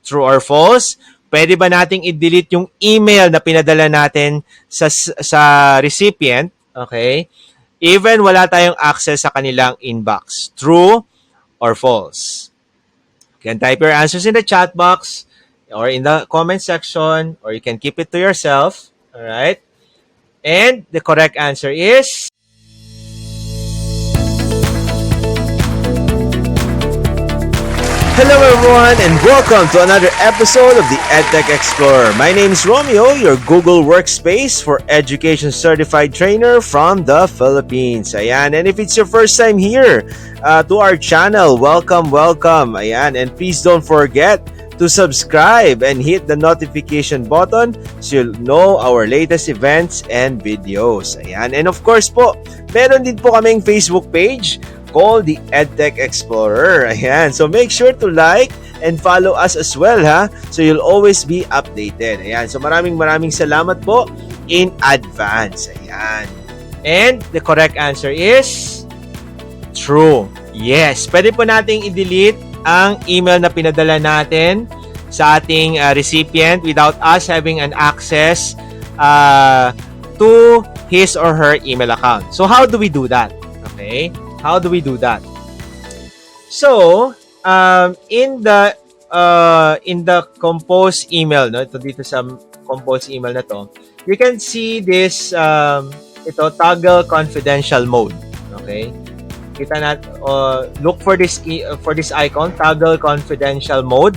True or false? Pwede ba nating i-delete yung email na pinadala natin sa recipient? Okay? Even wala tayong access sa kanilang inbox. True or false? You can type your answers in the chat box or in the comment section, or you can keep it to yourself. Alright? And the correct answer is... Hello everyone and welcome to another episode of the EdTech Explorer. My name is Romeo, your Google Workspace for Education Certified Trainer from the Philippines. Ayan, and if it's your first time here to our channel, welcome. Ayan, and please don't forget to subscribe and hit the notification button so you'll know our latest events and videos. Ayan, and of course po, meron din po kaming Facebook page called the EdTech Explorer. Ayan. So make sure to like and follow us as well, ha? So you'll always be updated. Ayan. So maraming salamat po in advance. Ayan. And the correct answer is true. Yes. Pwede po nating i-delete ang email na pinadala natin sa ating recipient without us having an access to his or her email account. So how do we do that? Okay. How do we do that? So, in the compose email, no, ito dito sa compose email na to, you can see this toggle confidential mode. Okay? Kita natin, look for this icon, toggle confidential mode.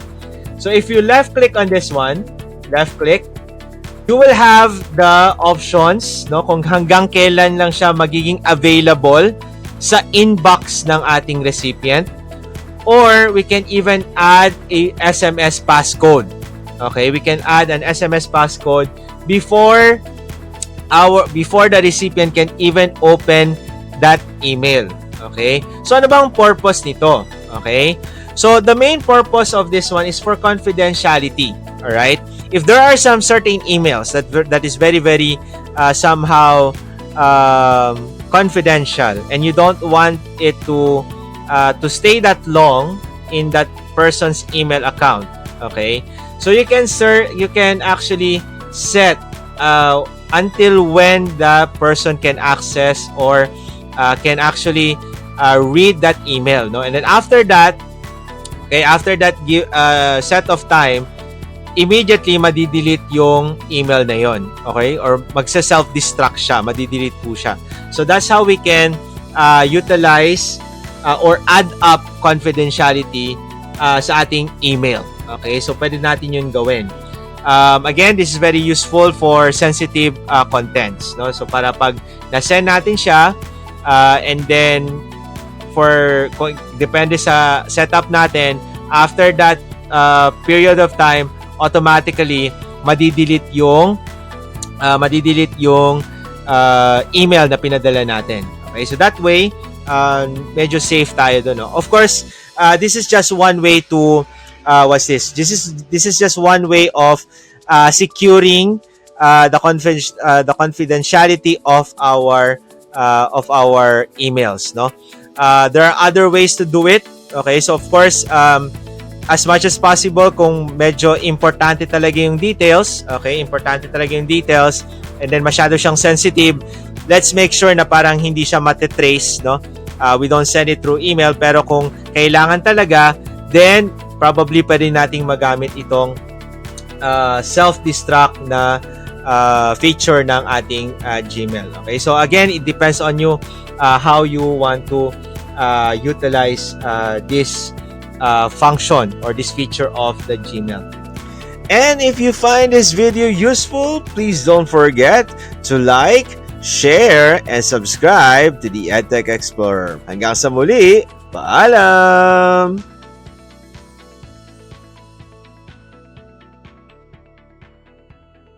So, if you left click on this one, left click, you will have the options, no, kung hanggang kailan lang siya magiging available sa inbox ng ating recipient, or we can even add a SMS passcode. Okay, we can add an SMS passcode before the recipient can even open that email. Okay, so ano bang purpose nito? Okay, so the main purpose of this one is for confidentiality. All right, if there are some certain emails that is very somehow confidential and you don't want it to stay that long in that person's email account, okay, so you can actually set until when the person can access or can actually read that email, no, and then after that set of time, immediately madidelete yung email na yon, okay, or magsa-self-destruct siya, madidelete po siya. So that's how we can utilize or add up confidentiality sa ating email. Okay, so pwede natin yun gawin. Again, this is very useful for sensitive contents, no? So para pag na-send natin siya, and then depende sa setup natin, after that period of time, automatically madidelete yung email na pinadala natin. Okay, so that way medyo safe tayo doon, no? Of course, this is just one way to this is just one way of securing the confidentiality of our emails, no? There are other ways to do it. Okay, so of course, as much as possible, kung medyo importante talaga yung details, and then masyado siyang sensitive, let's make sure na parang hindi siya matitrace, no? We don't send it through email, pero kung kailangan talaga, then probably pwede nating magamit itong self-destruct na feature ng ating Gmail. Okay, so again, it depends on you how you want to utilize this function or this feature of the Gmail. And if you find this video useful, please don't forget to like, share, and subscribe to the EdTech Explorer. Hanggang sa muli, paalam!